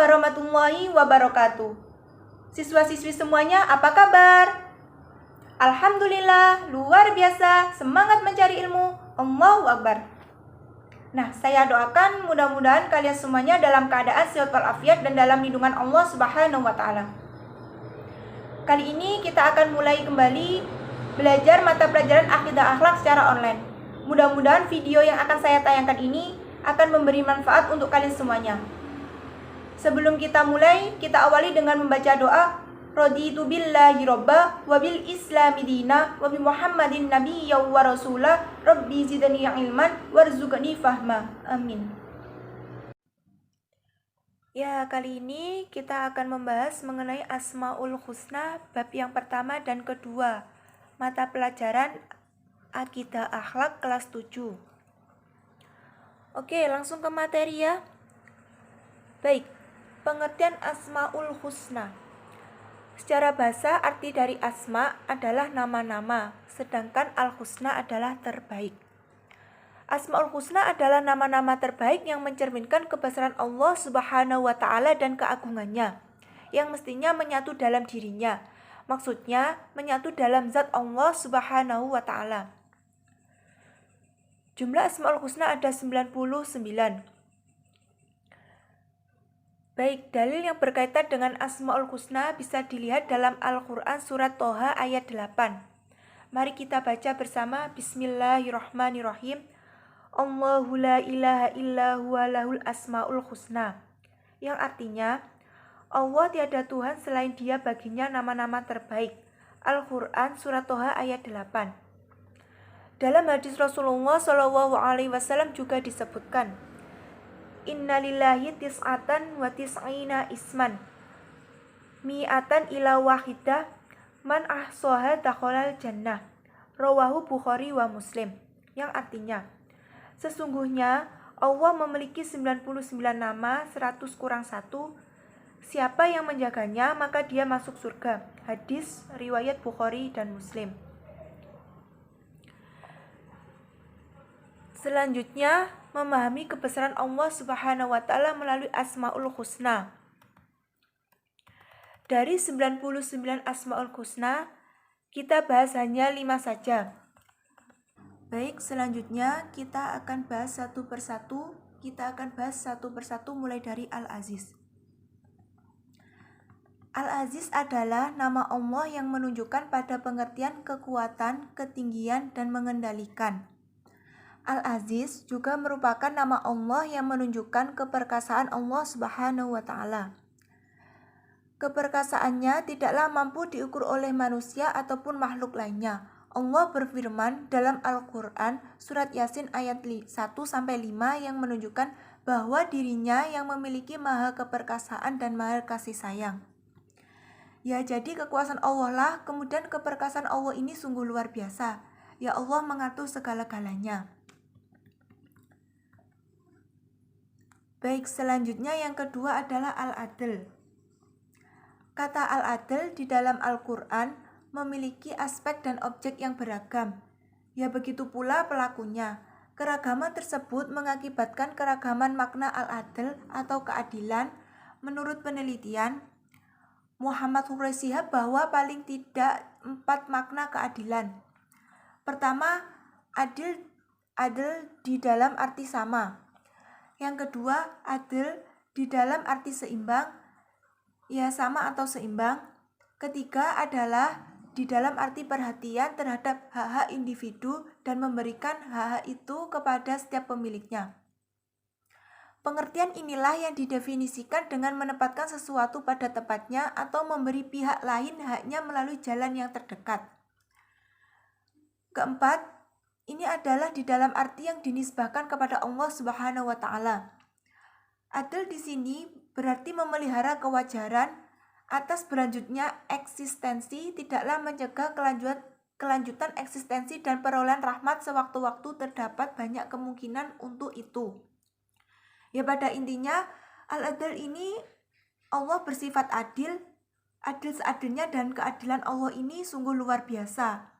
warahmatullahi wabarakatuh. Siswa-siswi semuanya, apa kabar? Alhamdulillah, luar biasa, semangat mencari ilmu. Allahu Akbar. Nah, saya doakan mudah-mudahan kalian semuanya dalam keadaan sehat walafiat dan dalam lindungan Allah Subhanahu wa taala. Kali ini kita akan mulai kembali belajar mata pelajaran akidah akhlak secara online. Mudah-mudahan video yang akan saya tayangkan ini akan memberi manfaat untuk kalian semuanya. Sebelum kita mulai, kita awali dengan membaca doa. Raditu billahi robba wa bil islami dina wa bi muhammadin nabiyya wa rasulah rabbi zidni ilman warzuqni fahma. Amin. Ya, kali ini kita akan membahas mengenai Asmaul Husna bab yang pertama dan kedua, mata pelajaran Akidah Akhlak kelas 7. Oke, langsung ke materi ya. Baik, pengertian Asmaul Husna. Secara bahasa, arti dari asma adalah nama-nama, sedangkan al-husna adalah terbaik. Asmaul Husna adalah nama-nama terbaik yang mencerminkan kebesaran Allah Subhanahu wa taala dan keagungannya, yang mestinya menyatu dalam dirinya. Maksudnya, menyatu dalam zat Allah Subhanahu wa taala. Jumlah Asmaul Husna ada 99. Baik, dalil yang berkaitan dengan Asmaul Husna bisa dilihat dalam Al-Quran surat Toha ayat 8. Mari kita baca bersama. Bismillahirrahmanirrahim. Allahu la ilaha illa huwa lahul asmaul husna. Yang artinya, Allah tiada Tuhan selain Dia, baginya nama-nama terbaik. Al-Quran surat Toha ayat 8. Dalam hadis Rasulullah SAW juga disebutkan, Innalillahi tis'atan wa tis'ina isman mi'atan ila wahidah man ahsoha dakhalal jannah. Rawahu Bukhari wa Muslim. Yang artinya, sesungguhnya Allah memiliki 99 nama, 100 kurang 1. Siapa yang menjaganya maka dia masuk surga. Hadis riwayat Bukhari dan Muslim. Selanjutnya, memahami kebesaran Allah Subhanahu wa taala melalui Asmaul Husna. Dari 99 Asmaul Husna, kita bahas hanya 5 saja. Baik, selanjutnya kita akan bahas satu persatu. Kita akan bahas satu persatu mulai dari Al-Aziz. Al-Aziz adalah nama Allah yang menunjukkan pada pengertian kekuatan, ketinggian, dan mengendalikan. Al-Aziz juga merupakan nama Allah yang menunjukkan keperkasaan Allah Subhanahu wa taala. Keperkasaannya tidaklah mampu diukur oleh manusia ataupun makhluk lainnya. Allah berfirman dalam Al-Quran surat Yasin ayat 1-5 yang menunjukkan bahwa dirinya yang memiliki maha keperkasaan dan maha kasih sayang. Ya, jadi kekuasaan Allah lah, kemudian keperkasaan Allah ini sungguh luar biasa. Ya, Allah mengatur segala-galanya. Baik, selanjutnya yang kedua adalah Al-Adl. Kata Al-Adl di dalam Al-Quran memiliki aspek dan objek yang beragam. Ya, begitu pula pelakunya. Keragaman tersebut mengakibatkan keragaman makna Al-Adl atau keadilan. Menurut penelitian Muhammad Huraisihab bahwa paling tidak 4 makna keadilan. Pertama, adil di dalam arti sama. Yang kedua, adil di dalam arti seimbang, ya sama atau seimbang. Ketiga adalah di dalam arti perhatian terhadap hak-hak individu dan memberikan hak-hak itu kepada setiap pemiliknya. Pengertian inilah yang didefinisikan dengan menempatkan sesuatu pada tempatnya atau memberi pihak lain haknya melalui jalan yang terdekat. Keempat, ini adalah di dalam arti yang dinisbahkan kepada Allah Subhanahu wa taala. Adil di sini berarti memelihara kewajaran atas berlanjutnya eksistensi, tidaklah mencegah kelanjutan eksistensi dan perolehan rahmat sewaktu-waktu terdapat banyak kemungkinan untuk itu. Ya, pada intinya Al-Adl ini Allah bersifat adil seadilnya, dan keadilan Allah ini sungguh luar biasa.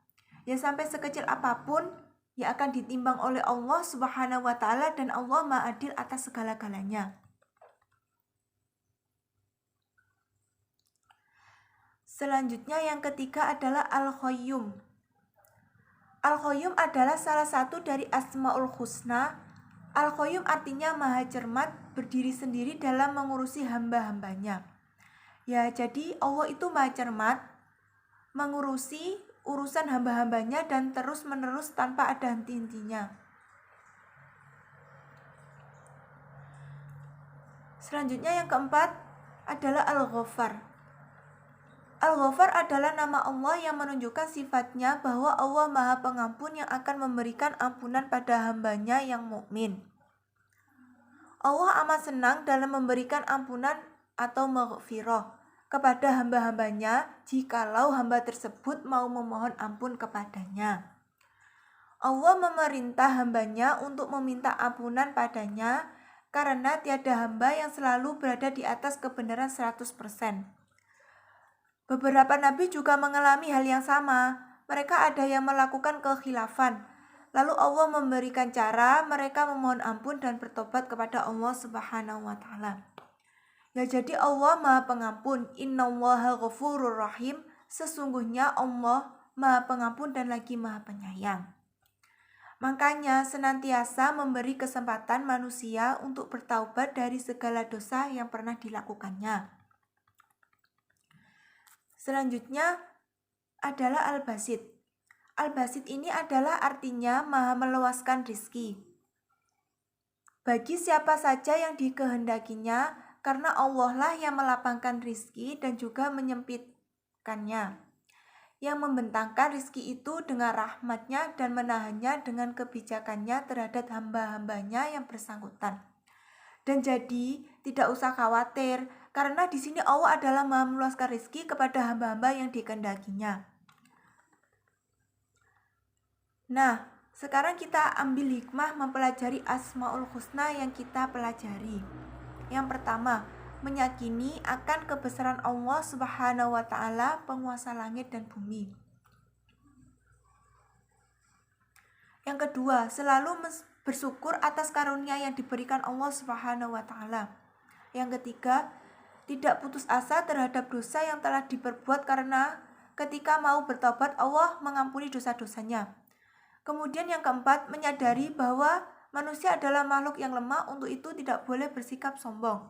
Ya, sampai sekecil apapun yang akan ditimbang oleh Allah Subhanahu wa taala, dan Allah Maha Adil atas segala-galanya. Selanjutnya yang ketiga adalah Al-Qayyum. Al-Qayyum adalah salah satu dari Asmaul Husna. Al-Qayyum artinya maha cermat, berdiri sendiri dalam mengurusi hamba-hambanya. Ya, jadi Allah itu maha cermat, mengurusi urusan hamba-hambanya dan terus-menerus tanpa ada henti-hentinya. Selanjutnya yang keempat adalah Al-Ghaffar. Al-Ghaffar adalah nama Allah yang menunjukkan sifatnya bahwa Allah Maha Pengampun yang akan memberikan ampunan pada hambanya yang mukmin. Allah amat senang dalam memberikan ampunan atau maghfirah kepada hamba-hambanya jikalau hamba tersebut mau memohon ampun kepadanya. Allah memerintah hambanya untuk meminta ampunan padanya karena tiada hamba yang selalu berada di atas kebenaran 100%. Beberapa nabi juga mengalami hal yang sama. Mereka ada yang melakukan kekhilafan. Lalu Allah memberikan cara mereka memohon ampun dan bertobat kepada Allah Subhanahu wa taala. Ya, jadi Allah Maha Pengampun. Innallaha ghafurur rahim. Sesungguhnya Allah Maha Pengampun dan lagi Maha Penyayang. Makanya senantiasa memberi kesempatan manusia untuk bertaubat dari segala dosa yang pernah dilakukannya. Selanjutnya adalah Al-Basit. Al-Basit ini adalah artinya maha meluaskan rizki bagi siapa saja yang dikehendakinya, karena Allah lah yang melapangkan rizki dan juga menyempitkannya, yang membentangkan rizki itu dengan rahmatnya dan menahannya dengan kebijakannya terhadap hamba-hambanya yang bersangkutan. Dan jadi tidak usah khawatir, karena di sini Allah adalah maha meluaskan rezeki kepada hamba-hamba yang dikehendakinya. Nah, sekarang kita ambil hikmah mempelajari Asmaul Husna yang kita pelajari. Yang pertama, meyakini akan kebesaran Allah Subhanahu wa taala, penguasa langit dan bumi. Yang kedua, selalu bersyukur atas karunia yang diberikan Allah Subhanahu wa taala. Yang ketiga, tidak putus asa terhadap dosa yang telah diperbuat karena ketika mau bertobat Allah mengampuni dosa-dosanya. Kemudian yang keempat, menyadari bahwa manusia adalah makhluk yang lemah, untuk itu tidak boleh bersikap sombong.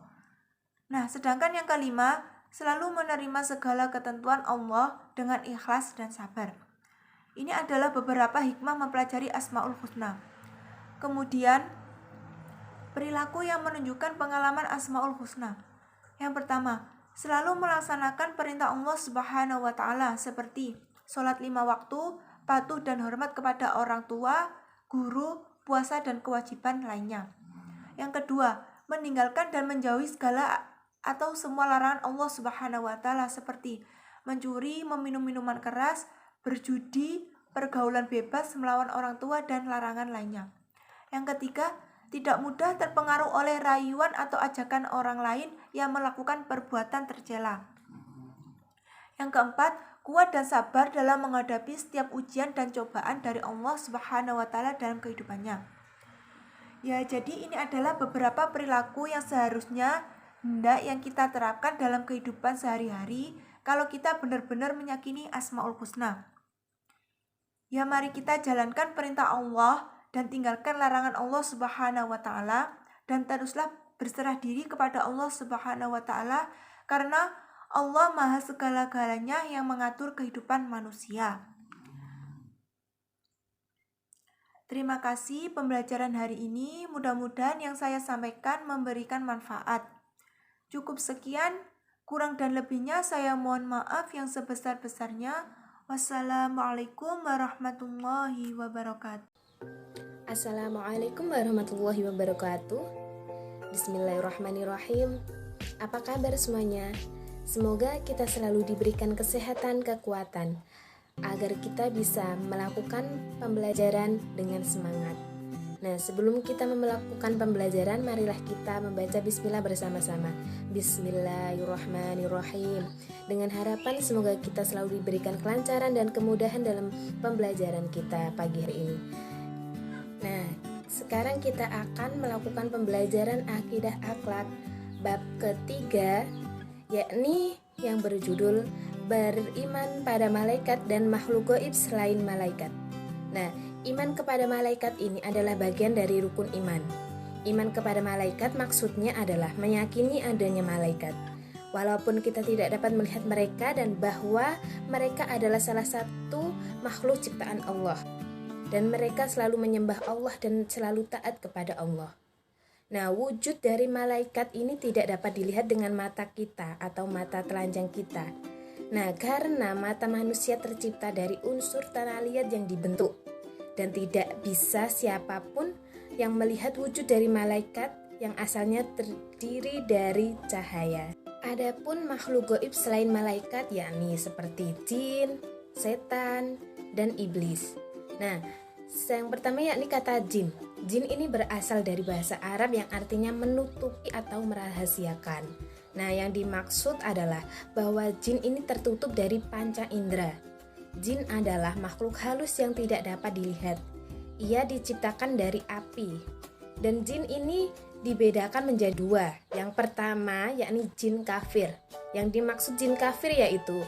Nah, sedangkan yang kelima, selalu menerima segala ketentuan Allah dengan ikhlas dan sabar. Ini adalah beberapa hikmah mempelajari Asmaul Husna. Kemudian, perilaku yang menunjukkan pengalaman Asmaul Husna. Yang pertama, selalu melaksanakan perintah Allah Subhanahu wa taala seperti sholat 5 waktu, patuh dan hormat kepada orang tua, guru, puasa dan kewajiban lainnya. Yang kedua, meninggalkan dan menjauhi segala atau semua larangan Allah Subhanahu wa taala seperti mencuri, meminum minuman keras, berjudi, pergaulan bebas, melawan orang tua dan larangan lainnya. Yang ketiga, tidak mudah terpengaruh oleh rayuan atau ajakan orang lain yang melakukan perbuatan tercela. Yang keempat, kuat dan sabar dalam menghadapi setiap ujian dan cobaan dari Allah Subhanahu wa taala dalam kehidupannya. Ya, jadi ini adalah beberapa perilaku yang seharusnya hendak yang kita terapkan dalam kehidupan sehari-hari kalau kita benar-benar meyakini Asmaul Husna. Ya, mari kita jalankan perintah Allah dan tinggalkan larangan Allah Subhanahu wa taala dan teruslah berserah diri kepada Allah Subhanahu wa taala karena Allah Maha segala-galanya yang mengatur kehidupan manusia. Terima kasih pembelajaran hari ini, mudah-mudahan yang saya sampaikan memberikan manfaat. Cukup sekian, kurang dan lebihnya saya mohon maaf yang sebesar-besarnya. Wassalamualaikum warahmatullahi wabarakatuh. Assalamualaikum warahmatullahi wabarakatuh. Bismillahirrahmanirrahim. Apa kabar semuanya? Semoga kita selalu diberikan kesehatan, kekuatan agar kita bisa melakukan pembelajaran dengan semangat. Nah, sebelum kita melakukan pembelajaran, marilah kita membaca bismillah bersama-sama. Bismillahirrahmanirrahim. Dengan harapan semoga kita selalu diberikan kelancaran dan kemudahan dalam pembelajaran kita pagi hari ini. Nah, sekarang kita akan melakukan pembelajaran akidah akhlak bab ketiga, yakni yang berjudul beriman pada malaikat dan makhluk gaib selain malaikat. Nah, iman kepada malaikat ini adalah bagian dari rukun iman. Iman kepada malaikat maksudnya adalah meyakini adanya malaikat. Walaupun kita tidak dapat melihat mereka dan bahwa mereka adalah salah satu makhluk ciptaan Allah. Dan mereka selalu menyembah Allah dan selalu taat kepada Allah. Nah, wujud dari malaikat ini tidak dapat dilihat dengan mata kita atau mata telanjang kita. Nah, karena mata manusia tercipta dari unsur tanah liat yang dibentuk. Dan tidak bisa siapapun yang melihat wujud dari malaikat yang asalnya terdiri dari cahaya. Adapun makhluk gaib selain malaikat yakni seperti jin, setan, dan iblis. Nah, yang pertama yakni kata jin. Jin ini berasal dari bahasa Arab yang artinya menutupi atau merahasiakan. Nah, yang dimaksud adalah bahwa jin ini tertutup dari panca indera. Jin adalah makhluk halus yang tidak dapat dilihat. Ia diciptakan dari api. Dan jin ini dibedakan menjadi dua. Yang pertama yakni jin kafir. Yang dimaksud jin kafir yaitu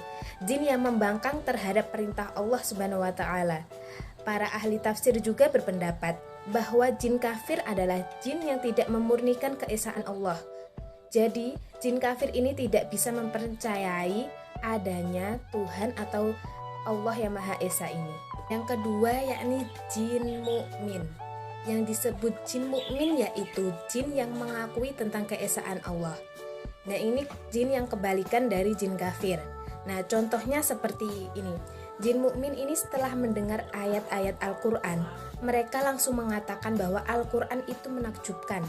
jin yang membangkang terhadap perintah Allah Subhanahu wa taala. Para ahli tafsir juga berpendapat bahwa jin kafir adalah jin yang tidak memurnikan keesaan Allah. Jadi, jin kafir ini tidak bisa mempercayai adanya Tuhan atau Allah yang Maha Esa ini. Yang kedua yakni jin mukmin. Yang disebut jin mukmin yaitu jin yang mengakui tentang keesaan Allah. Nah, ini jin yang kebalikan dari jin kafir. Nah, contohnya seperti ini. Jin mukmin ini setelah mendengar ayat-ayat Al-Quran, mereka langsung mengatakan bahwa Al-Quran itu menakjubkan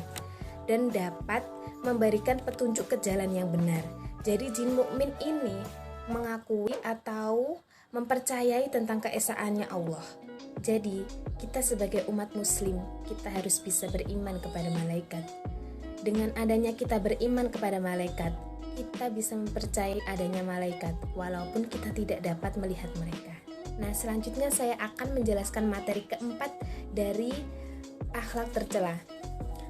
dan dapat memberikan petunjuk ke jalan yang benar. Jadi jin mukmin ini mengakui atau mempercayai tentang keesaannya Allah. Jadi kita sebagai umat muslim, kita harus bisa beriman kepada malaikat. Dengan adanya kita beriman kepada malaikat, kita bisa mempercayai adanya malaikat walaupun kita tidak dapat melihat mereka. Nah, selanjutnya saya akan menjelaskan materi keempat dari akhlak tercela.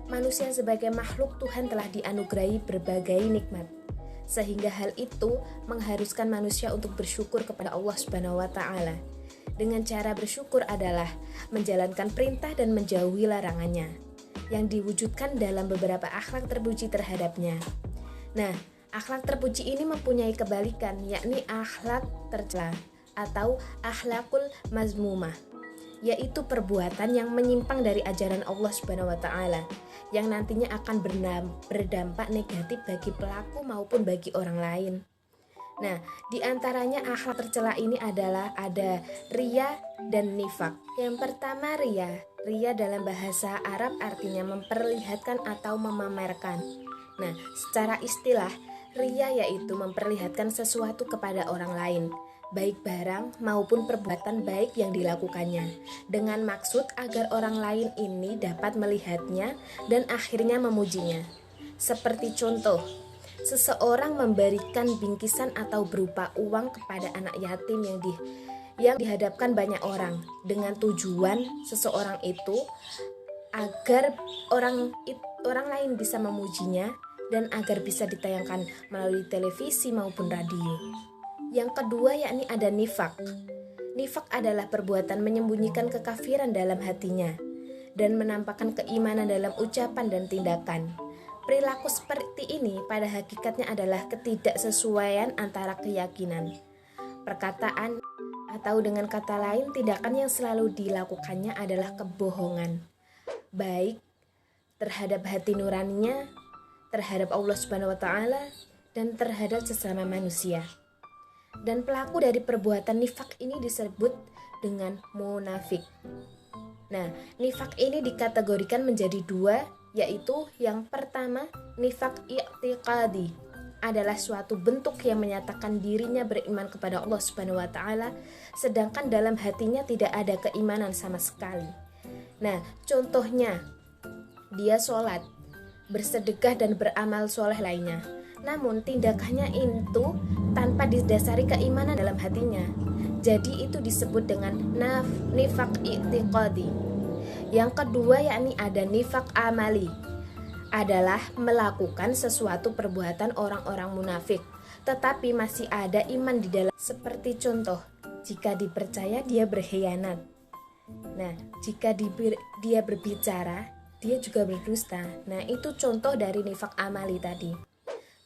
Manusia sebagai makhluk Tuhan telah dianugerahi berbagai nikmat, sehingga hal itu mengharuskan manusia untuk bersyukur kepada Allah Subhanahu wa taala. Dengan cara bersyukur adalah menjalankan perintah dan menjauhi larangannya, yang diwujudkan dalam beberapa akhlak terpuji terhadapnya. Nah, akhlak terpuji ini mempunyai kebalikan, yakni akhlak tercela atau akhlakul mazmumah, yaitu perbuatan yang menyimpang dari ajaran Allah Subhanahu wa taala, yang nantinya akan berdampak negatif bagi pelaku maupun bagi orang lain. Nah, di antaranya akhlak tercela ini adalah ada riya dan nifak. Yang pertama riya. Riya dalam bahasa Arab artinya memperlihatkan atau memamerkan. Nah, secara istilah riya yaitu memperlihatkan sesuatu kepada orang lain, baik barang maupun perbuatan baik yang dilakukannya, dengan maksud agar orang lain ini dapat melihatnya dan akhirnya memujinya. Seperti contoh, seseorang memberikan bingkisan atau berupa uang kepada anak yatim yang dihadapkan banyak orang, dengan tujuan seseorang itu agar orang lain bisa memujinya dan agar bisa ditayangkan melalui televisi maupun radio. Yang kedua yakni ada nifak. Nifak adalah perbuatan menyembunyikan kekafiran dalam hatinya dan menampakkan keimanan dalam ucapan dan tindakan. Perilaku seperti ini pada hakikatnya adalah ketidaksesuaian antara keyakinan, perkataan, atau dengan kata lain tindakan yang selalu dilakukannya adalah kebohongan, baik terhadap hati nuraninya, terhadap Allah Subhanahu wa taala, dan terhadap sesama manusia. Dan pelaku dari perbuatan nifak ini disebut dengan munafik. Nah, nifak ini dikategorikan menjadi dua, yaitu yang pertama, nifak i'tiqadi, adalah suatu bentuk yang menyatakan dirinya beriman kepada Allah Subhanahu wa taala, sedangkan dalam hatinya tidak ada keimanan sama sekali. Nah, contohnya, dia sholat, bersedekah dan beramal soleh lainnya, namun tindakannya itu tanpa didasari keimanan dalam hatinya. Jadi itu disebut dengan nifak i'tiqadi. Yang kedua yakni ada nifak amali, adalah melakukan sesuatu perbuatan orang-orang munafik, tetapi masih ada iman di dalam. Seperti contoh, jika dipercaya dia berkhianat. Nah, jika dia berbicara, dia juga berdusta. Nah, itu contoh dari nifak amali tadi.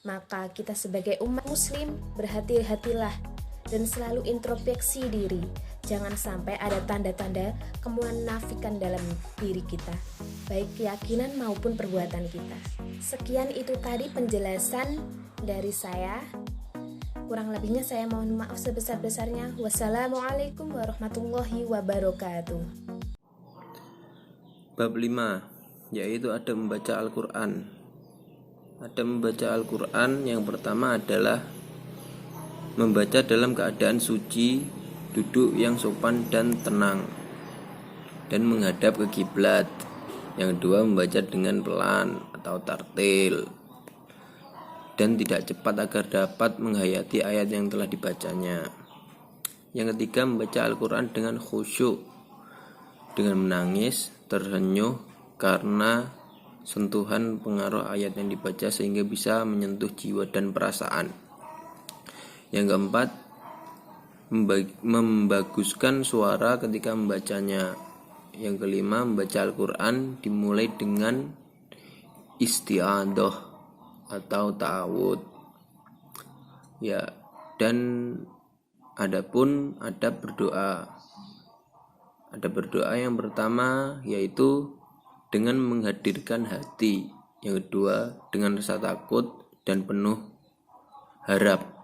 Maka kita sebagai umat muslim berhati-hatilah dan selalu introspeksi diri. Jangan sampai ada tanda-tanda kemunafikan dalam diri kita, baik keyakinan maupun perbuatan kita. Sekian itu tadi penjelasan dari saya. Kurang lebihnya saya mohon maaf sebesar-besarnya. Wassalamualaikum warahmatullahi wabarakatuh. Bab 5, yaitu adab membaca Al-Quran. Adab membaca Al-Quran yang pertama adalah membaca dalam keadaan suci, duduk yang sopan dan tenang, dan menghadap ke kiblat. Yang kedua, membaca dengan pelan atau tartil dan tidak cepat agar dapat menghayati ayat yang telah dibacanya. Yang ketiga, membaca Al-Quran dengan khusyuk, dengan menangis, tersenyum karena sentuhan pengaruh ayat yang dibaca sehingga bisa menyentuh jiwa dan perasaan. Yang keempat, membaguskan suara ketika membacanya. Yang kelima, membaca Al-Quran dimulai dengan isti'adah atau ta'awud. Ya, dan adapun adab berdoa. Adab berdoa yang pertama yaitu dengan menghadirkan hati. Yang kedua, dengan rasa takut dan penuh harap.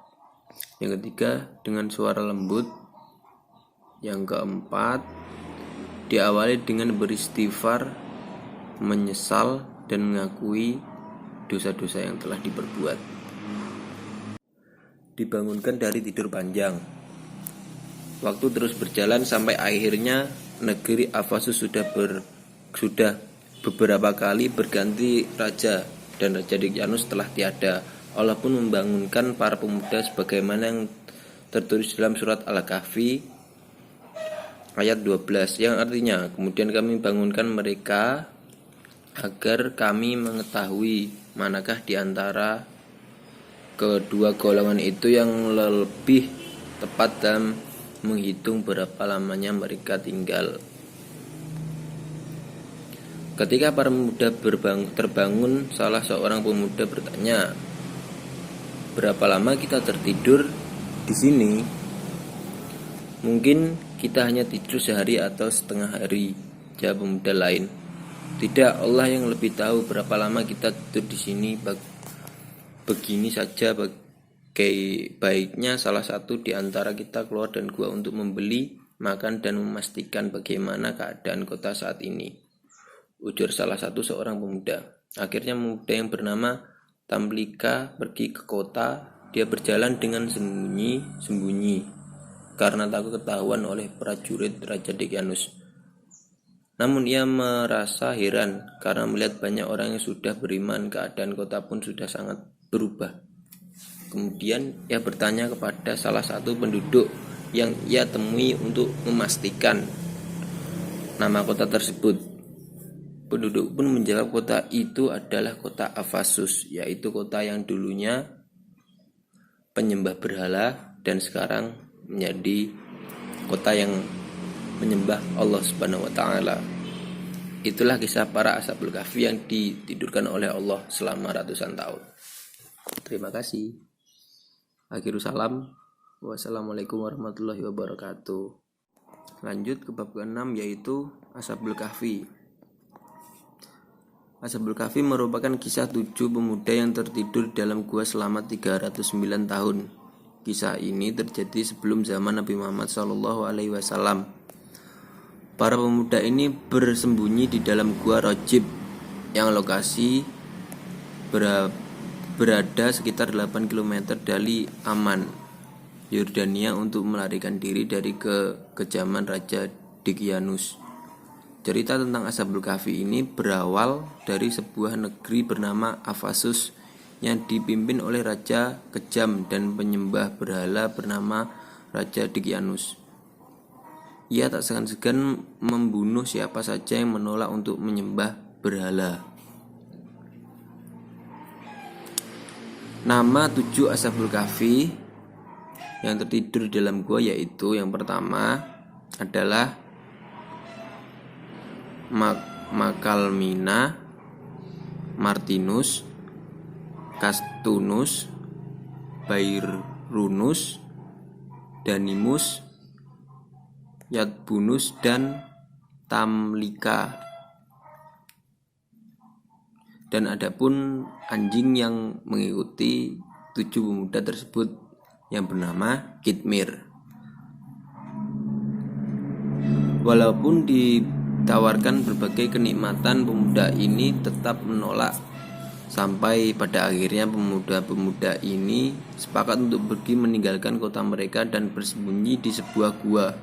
Yang ketiga, dengan suara lembut. Yang keempat, diawali dengan beristighfar, menyesal dan mengakui dosa-dosa yang telah diperbuat. Dibangunkan dari tidur panjang. Waktu terus berjalan sampai akhirnya negeri Afasus sudah beberapa kali berganti raja dan Raja Degyanus telah tiada. Allah pun membangunkan para pemuda sebagaimana yang tertulis dalam surat Al-Kahfi ayat 12, yang artinya, kemudian kami bangunkan mereka agar kami mengetahui manakah di antara kedua golongan itu yang lebih tepat dalam menghitung berapa lamanya mereka tinggal. Ketika para pemuda terbangun, salah seorang pemuda bertanya, "Berapa lama kita tertidur di sini?" "Mungkin kita hanya tidur sehari atau setengah hari," jawab pemuda lain. "Tidak, Allah yang lebih tahu berapa lama kita tidur di sini. Begini saja, baiknya salah satu di antara kita keluar dan gua untuk membeli, makan dan memastikan bagaimana keadaan kota saat ini," ujar salah satu seorang pemuda. Akhirnya pemuda yang bernama Tamlika pergi ke kota. Dia berjalan dengan sembunyi-sembunyi karena takut ketahuan oleh prajurit Raja Degyanus. Namun ia merasa heran karena melihat banyak orang yang sudah beriman, keadaan kota pun sudah sangat berubah. Kemudian ia bertanya kepada salah satu penduduk yang ia temui untuk memastikan nama kota tersebut. Penduduk pun menjawab kota itu adalah kota Afasus, yaitu kota yang dulunya penyembah berhala dan sekarang menjadi kota yang menyembah Allah Subhanahu wa taala. Itulah kisah para Ashabul Kahfi yang ditidurkan oleh Allah selama ratusan tahun. Terima kasih. Akhirul salam. Wassalamualaikum warahmatullahi wabarakatuh. Lanjut ke bab ke-6, yaitu Ashabul Kahfi. Ashabul Kahfi merupakan kisah 7 pemuda yang tertidur dalam gua selama 309 tahun. Kisah ini terjadi sebelum zaman Nabi Muhammad SAW. Para pemuda ini bersembunyi di dalam gua Rajib yang lokasi berada sekitar 8 km dari Amman, Yordania, untuk melarikan diri dari kekejaman Raja Degyanus. Cerita tentang Ashabul Kahfi ini berawal dari sebuah negeri bernama Afasus yang dipimpin oleh raja kejam dan penyembah berhala bernama Raja Degyanus. Ia tak segan-segan membunuh siapa saja yang menolak untuk menyembah berhala. Nama 7 Ashabul Kahfi yang tertidur di dalam gua yaitu yang pertama adalah Makalmina, Martinus, Castunus, Bairunus, Danimus, Yadbunus, dan Tamlika. Dan adapun anjing yang mengikuti 7 pemuda tersebut yang bernama Kitmir. Walaupun ditawarkan berbagai kenikmatan, pemuda ini tetap menolak. Sampai pada akhirnya pemuda-pemuda ini sepakat untuk pergi meninggalkan kota mereka dan bersembunyi di sebuah gua.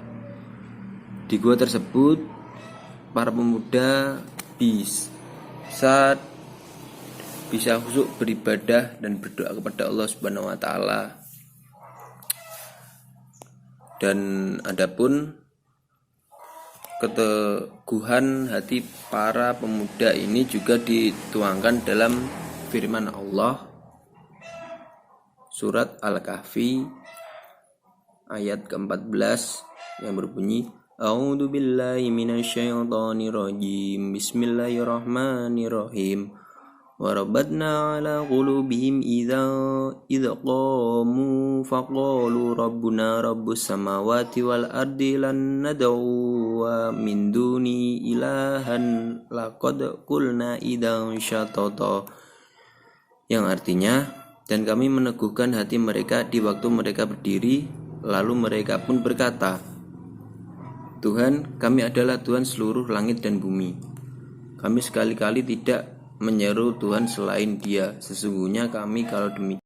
Di gua tersebut, para pemuda bisa khusyuk beribadah dan berdoa kepada Allah Subhanahu wa taala. Dan adapun keteguhan hati para pemuda ini juga dituangkan dalam firman Allah surat Al-Kahfi ayat ke-14 yang berbunyi A'udzu billahi minasyaitonir rajim. Bismillahirrahmanirrahim. Warabatna ala qulubihim idza qamu faqalu rabbuna rabbus samawati wal ardi lan nad'u min duni ilahan laqad qulna idzan syatata, yang artinya, dan kami meneguhkan hati mereka di waktu mereka berdiri, lalu mereka pun berkata, Tuhan, kami adalah Tuhan seluruh langit dan bumi. Kami sekali-kali tidak menyeru Tuhan selain Dia. Sesungguhnya kami kalau demikian